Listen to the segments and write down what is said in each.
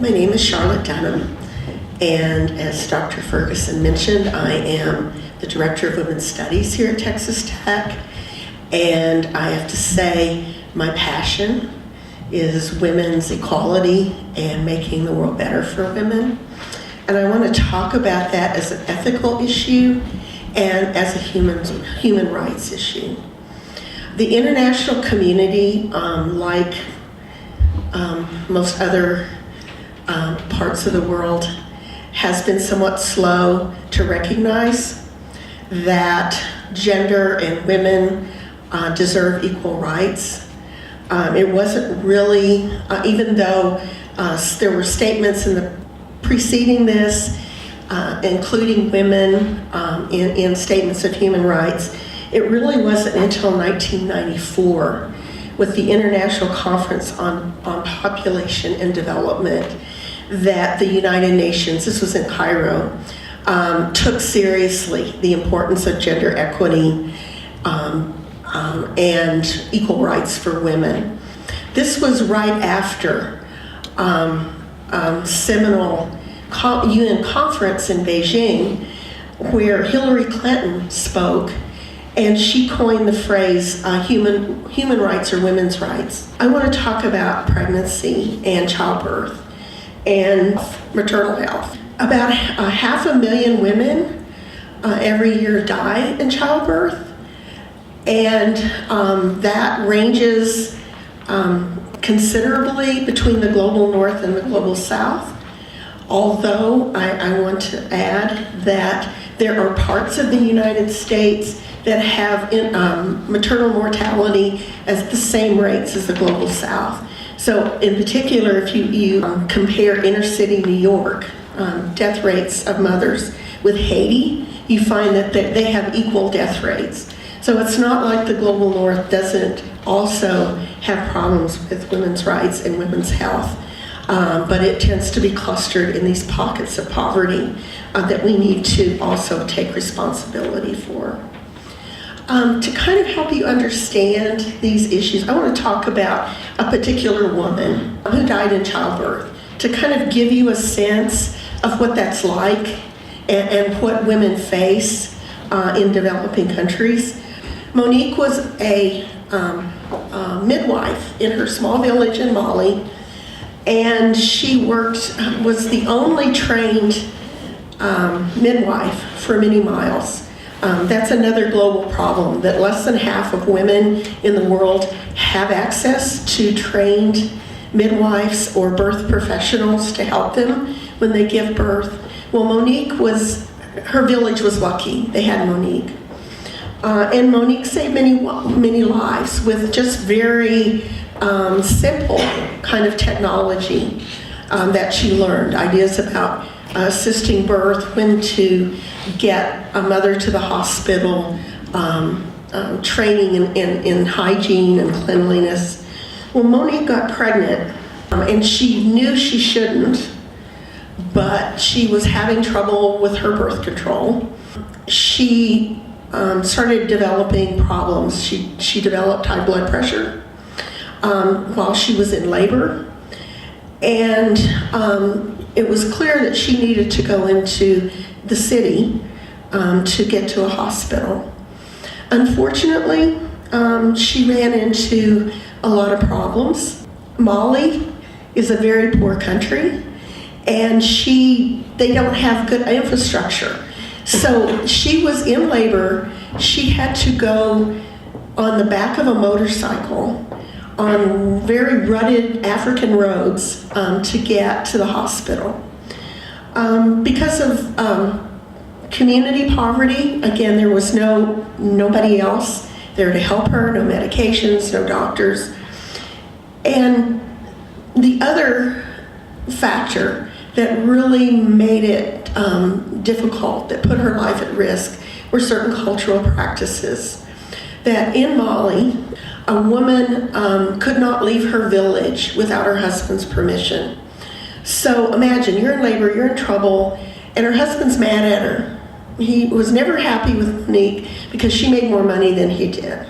My name is Charlotte Dunham, and as Dr. Ferguson mentioned, I am the Director of Women's Studies here at Texas Tech, and I have to say my passion is women's equality and making the world better for women. And I want to talk about that as an ethical issue and as a human rights issue. The international community, like most other parts of the world, has been somewhat slow to recognize that gender and women deserve equal rights. It wasn't really, even though there were statements in the preceding this, including women in statements of human rights, it really wasn't until 1994 with the International Conference on Population and Development that the United Nations, this was in Cairo, took seriously the importance of gender equity and equal rights for women. This was right after seminal UN conference in Beijing, where Hillary Clinton spoke, and she coined the phrase human rights or women's rights. I want to talk about pregnancy and childbirth and maternal health. About 500,000 women every year die in childbirth, and that ranges considerably between the global north and the global south. Although I want to add that there are parts of the United States that have maternal mortality at the same rates as the global south. So in particular, if you compare inner city New York death rates of mothers with Haiti, you find that they have equal death rates. So it's not like the global north doesn't also have problems with women's rights and women's health, but it tends to be clustered in these pockets of poverty that we need to also take responsibility for. To kind of help you understand these issues, I want to talk about a particular woman who died in childbirth, to kind of give you a sense of what that's like and what women face in developing countries. Monique was a midwife in her small village in Mali, and she was the only trained midwife for many miles. That's another global problem, that less than half of women in the world have access to trained midwives or birth professionals to help them when they give birth. Well, her village was lucky. They had Monique. And Monique saved many lives with just very simple kind of technology that she learned. Ideas about assisting birth, when to get a mother to the hospital, training in hygiene and cleanliness. Well, Monique got pregnant, and she knew she shouldn't, but she was having trouble with her birth control. She started developing problems. She developed high blood pressure while she was in labor, and it was clear that she needed to go into the city to get to a hospital. Unfortunately, she ran into a lot of problems. Mali is a very poor country, and they don't have good infrastructure. So she was in labor. She had to go on the back of a motorcycle on very rutted African roads to get to the hospital. Because of community poverty, again, there was nobody else there to help her, no medications, no doctors. And the other factor that really made it difficult, that put her life at risk, were certain cultural practices. That in Mali, a woman could not leave her village without her husband's permission. So imagine, you're in labor, you're in trouble, and her husband's mad at her. He was never happy with Monique because she made more money than he did.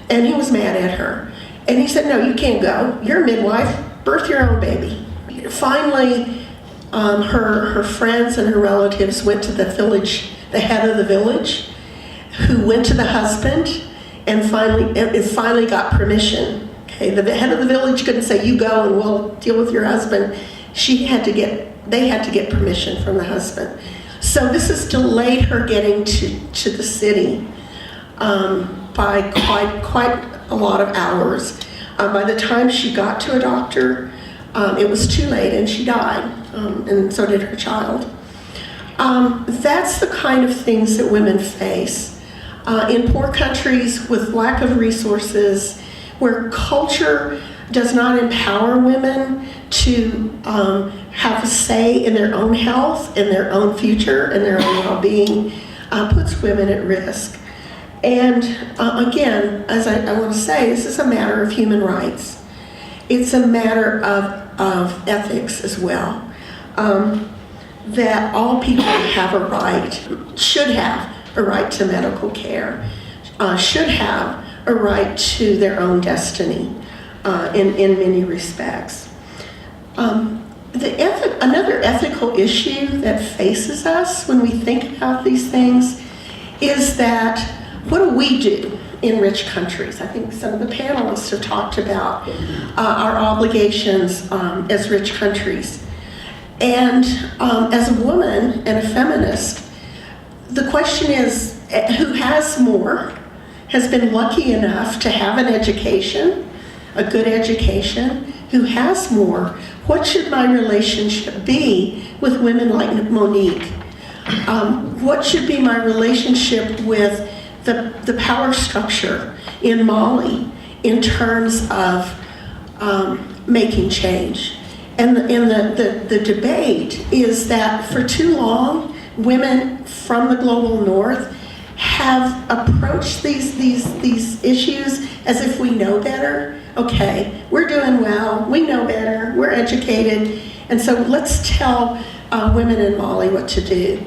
And he was mad at her. And he said, no, you can't go. You're a midwife, birth your own baby. Finally, her friends and her relatives went to the village, the head of the village, who went to the husband and finally got permission. Okay, the head of the village couldn't say, you go and we'll deal with your husband. They had to get permission from the husband. So this has delayed her getting to the city by quite a lot of hours. By the time she got to a doctor, it was too late and she died, and so did her child. That's the kind of things that women face. In poor countries with lack of resources, where culture does not empower women to have a say in their own health, in their own future, and their own well-being, puts women at risk. And again, as I want to say, this is a matter of human rights. It's a matter of ethics as well. That all people have a right, should have a right to medical care, should have a right to their own destiny in many respects. Another ethical issue that faces us when we think about these things is that what do we do in rich countries? I think some of the panelists have talked about our obligations as rich countries. And as a woman and a feminist, the question is, who has more, has been lucky enough to have an education, a good education, who has more? What should my relationship be with women like Monique? What should be my relationship with the power structure in Mali in terms of making change? And the debate is that for too long, women from the global north have approached these issues as if we know better. Okay, we're doing well, we know better, we're educated, and so let's tell women in Mali what to do.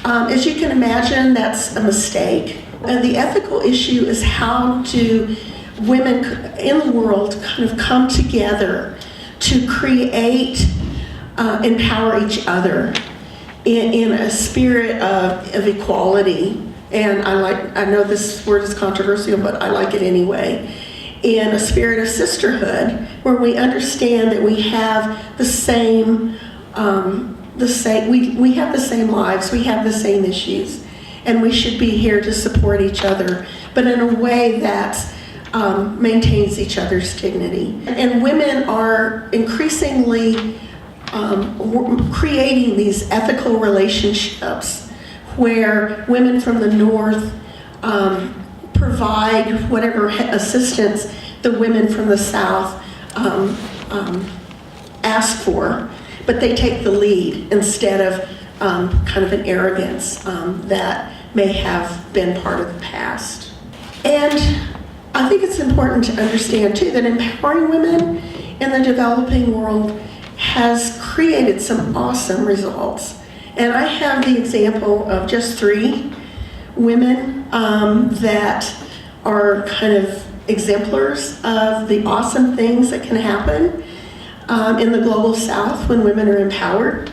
As you can imagine, that's a mistake. And the ethical issue is, how do women in the world kind of come together to create, empower each other in a spirit of equality. And I know this word is controversial, but I like it anyway. In a spirit of sisterhood, where we understand that we have the same, we have the same lives, we have the same issues, and we should be here to support each other, but in a way that maintains each other's dignity. And women are increasingly creating these ethical relationships where women from the north provide whatever assistance the women from the south ask for, but they take the lead instead of kind of an arrogance that may have been part of the past. And I think it's important to understand too that empowering women in the developing world has created some awesome results. And I have the example of just 3 women that are kind of exemplars of the awesome things that can happen in the global south when women are empowered.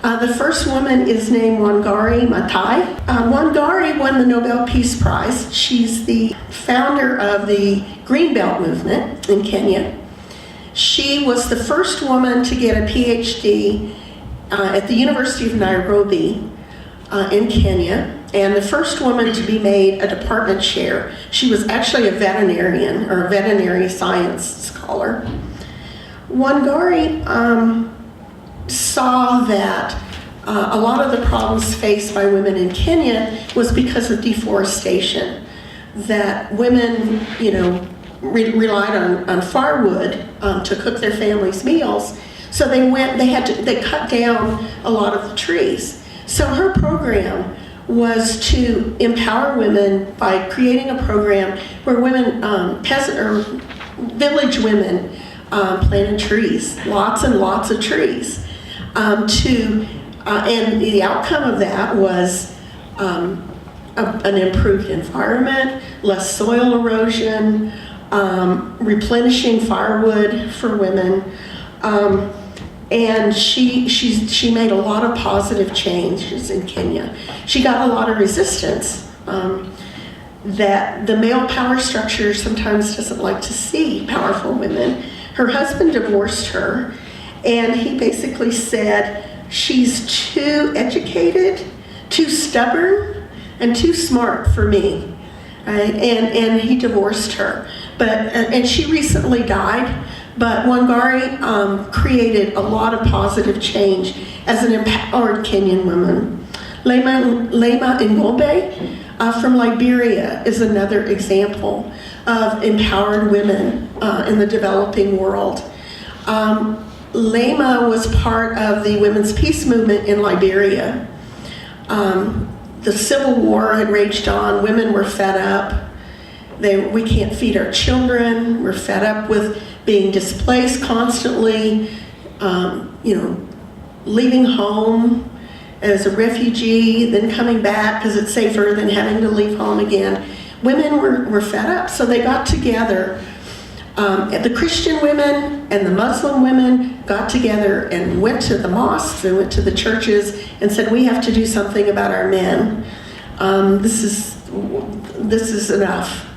The first woman is named Wangari Maathai. Wangari won the Nobel Peace Prize. She's the founder of the Green Belt movement in Kenya. She was the first woman to get a PhD at the University of Nairobi in Kenya, and the first woman to be made a department chair. She was actually a veterinarian, or a veterinary science scholar. Wangari saw that a lot of the problems faced by women in Kenya was because of deforestation. That women, relied on firewood to cook their families' meals, so they cut down a lot of the trees. So her program was to empower women by creating a program where women, peasant or village women, planted trees, lots and lots of trees. And the outcome of that was an improved environment, less soil erosion, replenishing firewood for women, And she made a lot of positive changes in Kenya. She got a lot of resistance that the male power structure sometimes doesn't like to see powerful women. Her husband divorced her, and he basically said she's too educated, too stubborn, and too smart for me. Right? And he divorced her. And she recently died. But Wangari created a lot of positive change as an empowered Kenyan woman. Lema Ngombe from Liberia is another example of empowered women in the developing world. Lema was part of the women's peace movement in Liberia. The Civil War had raged on. Women were fed up. We can't feed our children. We're fed up with being displaced constantly, leaving home as a refugee, then coming back because it's safer than having to leave home again. Women were fed up, so they got together. The Christian women and the Muslim women got together and went to the mosques and went to the churches and said, we have to do something about our men. This is enough.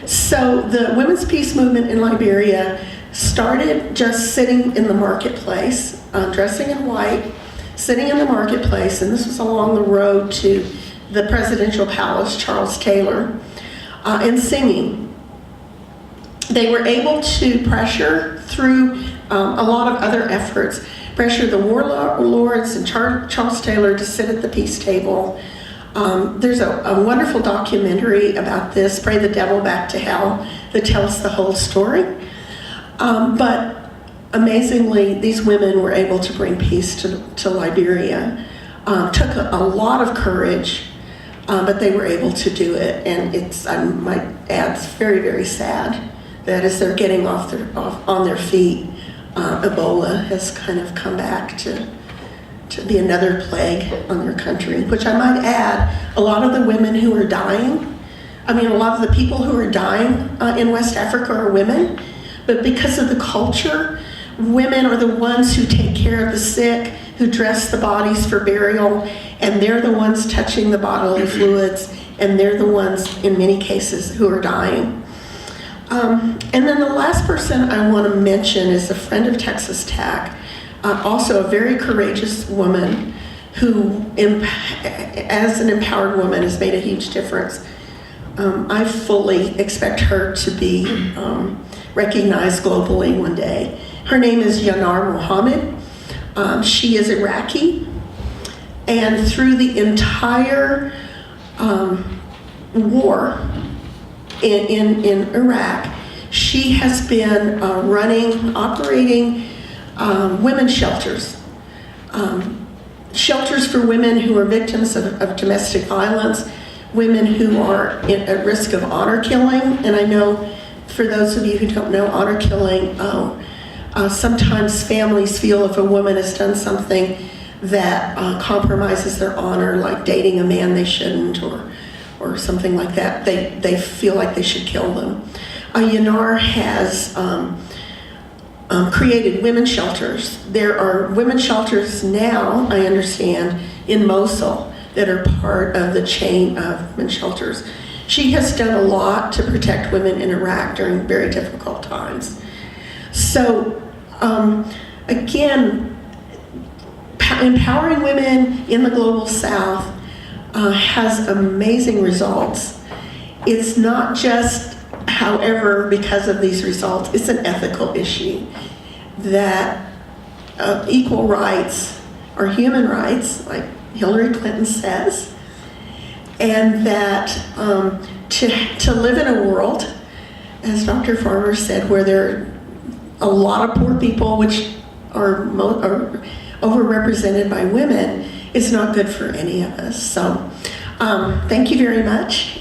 So the women's peace movement in Liberia started just sitting in the marketplace, dressing in white, sitting in the marketplace, and this was along the road to the presidential palace, Charles Taylor, and singing. They were able to pressure through a lot of other efforts, pressure the warlords and Charles Taylor to sit at the peace table. There's a wonderful documentary about this, Pray the Devil Back to Hell, that tells the whole story. But amazingly, these women were able to bring peace to Liberia. Took a lot of courage, but they were able to do it. And I might add, it's very, very sad that as they're getting on their feet, Ebola has kind of come back to be another plague on their country, which I might add, a lot of the women who are dying, a lot of the people who are dying in West Africa are women, but because of the culture, women are the ones who take care of the sick, who dress the bodies for burial, and they're the ones touching the bodily fluids, and they're the ones, in many cases, who are dying. And then the last person I want to mention is a friend of Texas Tech, also a very courageous woman who, as an empowered woman, has made a huge difference. I fully expect her to be recognized globally one day. Her name is Yanar Mohammed. She is Iraqi, and through the entire war in Iraq, she has been operating women's shelters. Shelters for women who are victims of domestic violence, women who are at risk of honor killing. And I know, for those of you who don't know, honor killing, sometimes families feel if a woman has done something that compromises their honor, like dating a man they shouldn't, or something like that, they feel like they should kill them. Yanar has created women's shelters. There are women's shelters now, I understand, in Mosul that are part of the chain of women's shelters. She has done a lot to protect women in Iraq during very difficult times. So, again, empowering women in the global south has amazing results. It's not just, however, because of these results, it's an ethical issue that equal rights are human rights, like Hillary Clinton says, and that to live in a world, as Dr. Farmer said, where there are a lot of poor people, which are overrepresented by women, is not good for any of us. So thank you very much.